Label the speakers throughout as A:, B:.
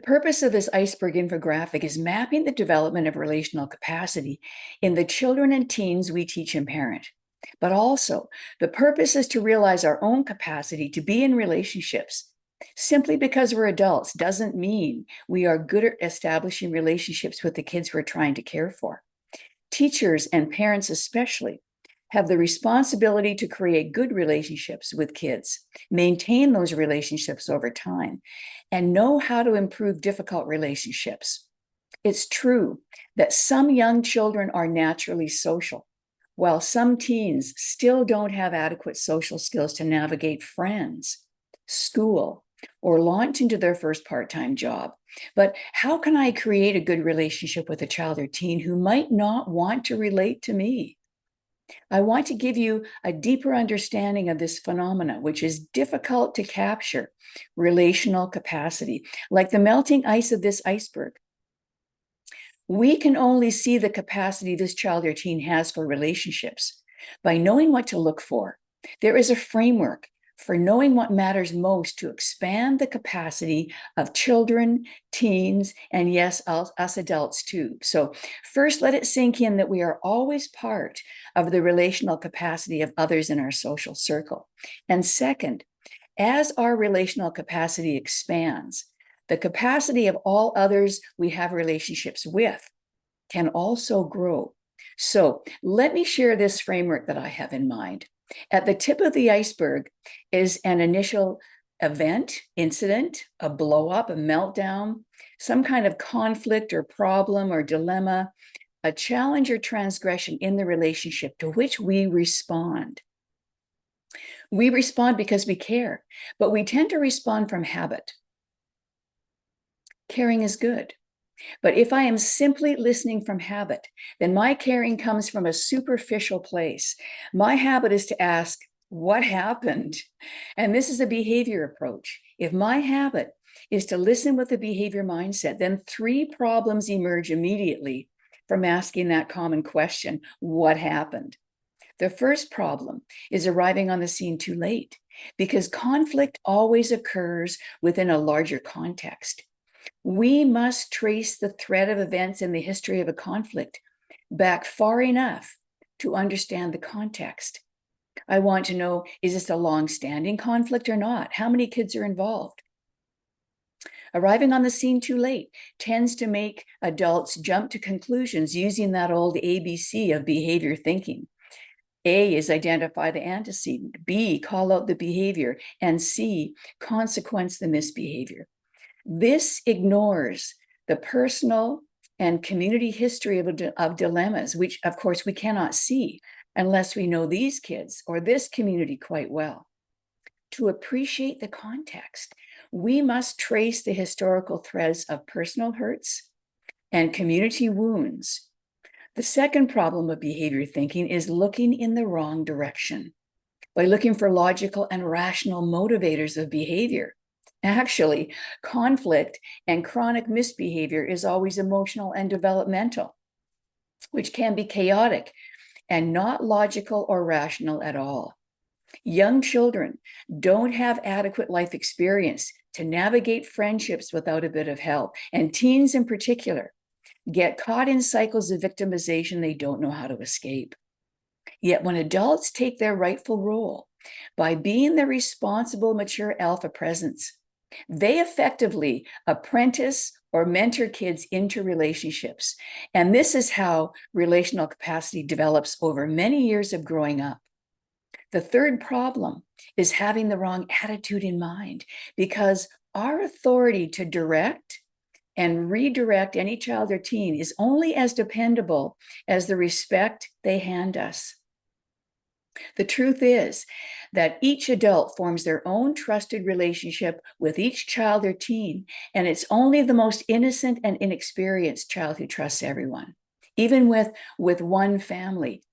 A: purpose of this iceberg infographic is mapping the development of relational capacity in the children and teens we teach and parent. But also, the purpose is to realize our own capacity to be in relationships. Simply because we're adults doesn't mean we are good at establishing relationships with the kids we're trying to care for. Teachers and parents especially have the responsibility to create good relationships with kids, maintain those relationships over time, and know how to improve difficult relationships. It's true that some young children are naturally social, while some teens still don't have adequate social skills to navigate friends, school, or launch into their first part-time job. But how can I create a good relationship with a child or teen who might not want to relate to me? I want to give you a deeper understanding of this phenomena, which is difficult to capture: relational capacity, like the melting ice of this iceberg. We can only see the capacity this child or teen has for relationships by knowing what to look for. There is a framework for knowing what matters most to expand the capacity of children, teens, and yes, us adults too. So first, let it sink in that we are always part of the relational capacity of others in our social circle. And second, as our relational capacity expands, the capacity of all others we have relationships with can also grow. So let me share this framework that I have in mind. At the tip of the iceberg is an initial event, incident, a blow up, a meltdown, some kind of conflict or problem or dilemma, a challenge or transgression in the relationship to which we respond. We respond because we care, but we tend to respond from habit. Caring is good. But if I am simply listening from habit, then my caring comes from a superficial place. My habit is to ask, what happened? And this is a behavior approach. If my habit is to listen with a behavior mindset, then three problems emerge immediately from asking that common question, what happened? The first problem is arriving on the scene too late, because conflict always occurs within a larger context. We must trace the thread of events in the history of a conflict back far enough to understand the context. I want to know, is this a long-standing conflict or not? How many kids are involved? Arriving on the scene too late tends to make adults jump to conclusions using that old ABC of behavior thinking. A is identify the antecedent, B, call out the behavior, and C, consequence the misbehavior. This ignores the personal and community history of dilemmas, which of course we cannot see unless we know these kids or this community quite well. To appreciate the context, we must trace the historical threads of personal hurts and community wounds. The second problem of behavior thinking is looking in the wrong direction by looking for logical and rational motivators of behavior. Actually, conflict and chronic misbehavior is always emotional and developmental, which can be chaotic and not logical or rational at all. Young children don't have adequate life experience to navigate friendships without a bit of help, and teens in particular get caught in cycles of victimization they don't know how to escape. Yet when adults take their rightful role by being the responsible, mature alpha presence, they effectively apprentice or mentor kids into relationships. And this is how relational capacity develops over many years of growing up. The third problem is having the wrong attitude in mind, because our authority to direct and redirect any child or teen is only as dependable as the respect they hand us. The truth is that each adult forms their own trusted relationship with each child or teen, and it's only the most innocent and inexperienced child who trusts everyone. Even with one family,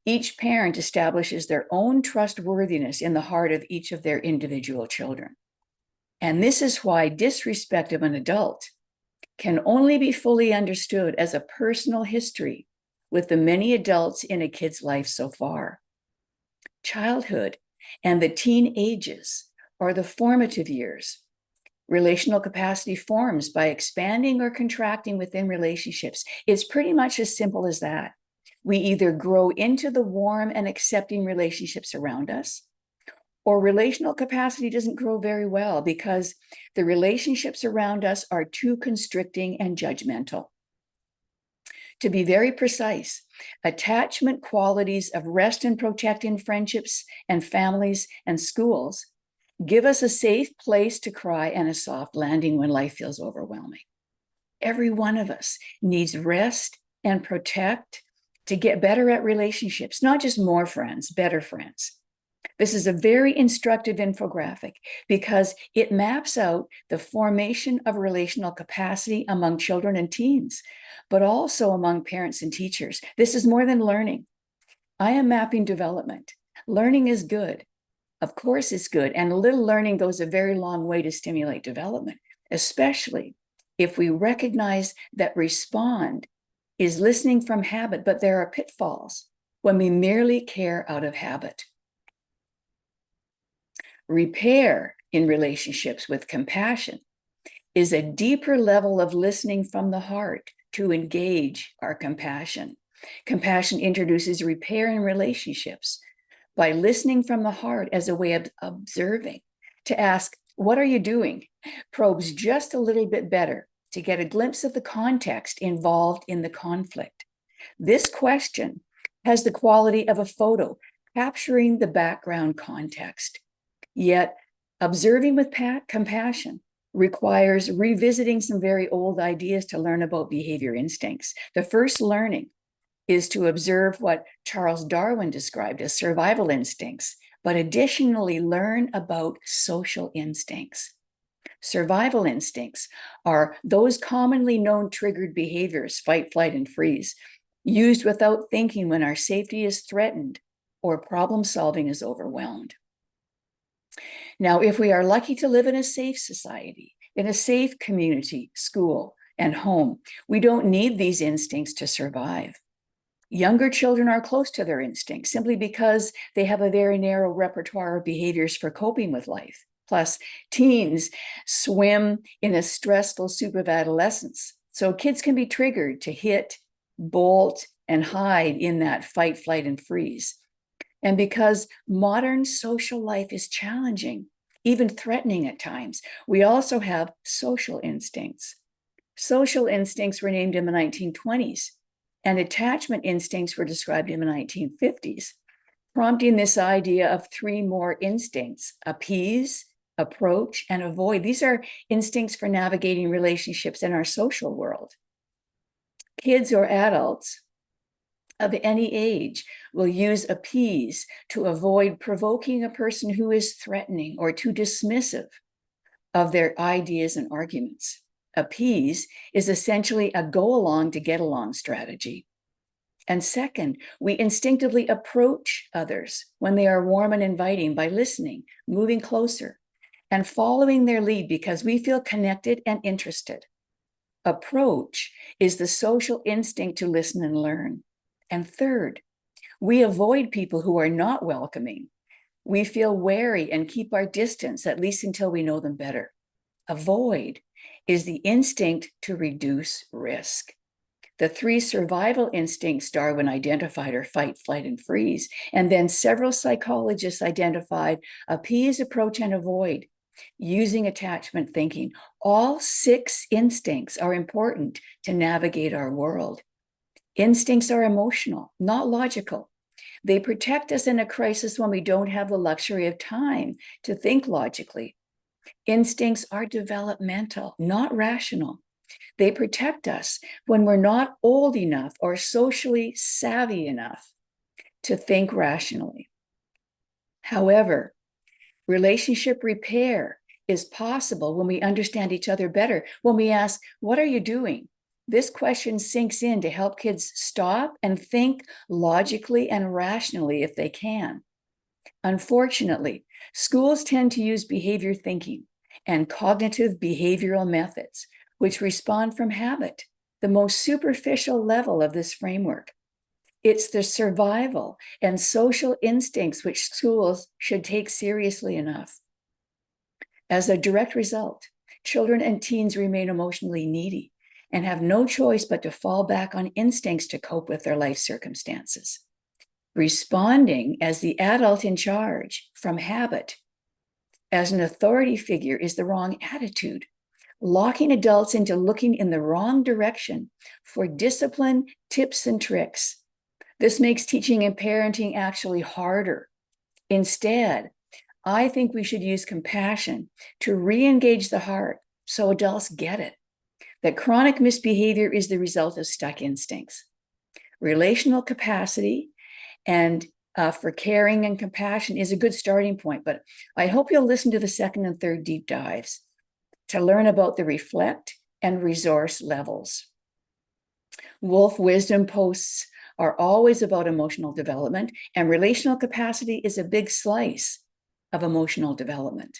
A: each parent establishes their own trustworthiness in the heart of each of their individual children. And this is why disrespect of an adult can only be fully understood as a personal history with the many adults in a kid's life so far. Childhood and the teen ages are the formative years. Relational capacity forms by expanding or contracting within relationships. It's pretty much as simple as that. We either grow into the warm and accepting relationships around us, or relational capacity doesn't grow very well because the relationships around us are too constricting and judgmental. To be very precise, attachment qualities of rest and protect in friendships and families and schools give us a safe place to cry and a soft landing when life feels overwhelming. Every one of us needs rest and protect to get better at relationships, not just more friends, better friends. This is a very instructive infographic because it maps out the formation of relational capacity among children and teens, but also among parents and teachers. This is more than learning. I am mapping development. Learning is good. Of course, it's good. And a little learning goes a very long way to stimulate development, especially if we recognize that respond is listening from habit, but there are pitfalls when we merely care out of habit. Repair in relationships with compassion is a deeper level of listening from the heart to engage our compassion. Compassion introduces repair in relationships by listening from the heart as a way of observing. To ask, what are you doing? Probes just a little bit better to get a glimpse of the context involved in the conflict. This question has the quality of a photo, capturing the background context. Yet, observing with compassion requires revisiting some very old ideas to learn about behavior instincts. The first learning is to observe what Charles Darwin described as survival instincts, but additionally learn about social instincts. Survival instincts are those commonly known triggered behaviors, fight, flight, and freeze, used without thinking when our safety is threatened or problem solving is overwhelmed. Now, if we are lucky to live in a safe society, in a safe community, school, and home, we don't need these instincts to survive. Younger children are close to their instincts simply because they have a very narrow repertoire of behaviors for coping with life. Plus, teens swim in a stressful soup of adolescence. So kids can be triggered to hit, bolt, and hide in that fight, flight, and freeze. And because modern social life is challenging, even threatening at times, we also have social instincts. Social instincts were named in the 1920s, and attachment instincts were described in the 1950s, prompting this idea of three more instincts: appease, approach, and avoid. These are instincts for navigating relationships in our social world. Kids or adults of any age will use appease to avoid provoking a person who is threatening or too dismissive of their ideas and arguments. Appease is essentially a go along to get along strategy. And second, we instinctively approach others when they are warm and inviting by listening, moving closer, and following their lead because we feel connected and interested. Approach is the social instinct to listen and learn. And third, we avoid people who are not welcoming. We feel wary and keep our distance, at least until we know them better. Avoid is the instinct to reduce risk. The three survival instincts Darwin identified are fight, flight, and freeze. And then several psychologists identified appease, approach, and avoid using attachment thinking. All 6 instincts are important to navigate our world. Instincts are emotional, not logical. They protect us in a crisis when we don't have the luxury of time to think logically. Instincts are developmental, not rational. They protect us when we're not old enough or socially savvy enough to think rationally. However, relationship repair is possible when we understand each other better. When we ask, what are you doing? This question sinks in to help kids stop and think logically and rationally if they can. Unfortunately, schools tend to use behavior thinking and cognitive behavioral methods, which respond from habit, the most superficial level of this framework. It's the survival and social instincts which schools should take seriously enough. As a direct result, Children and teens remain emotionally needy and have no choice but to fall back on instincts to cope with their life circumstances. Responding as the adult in charge from habit as an authority figure is the wrong attitude, locking adults into looking in the wrong direction for discipline, tips, and tricks. This makes teaching and parenting actually harder. Instead, I think we should use compassion to re-engage the heart so adults get it, that chronic misbehavior is the result of stuck instincts. Relational capacity and for caring and compassion is a good starting point, but I hope you'll listen to the second and third deep dives to learn about the reflect and resource levels. Wolfe Wisdom posts are always about emotional development, and relational capacity is a big slice of emotional development.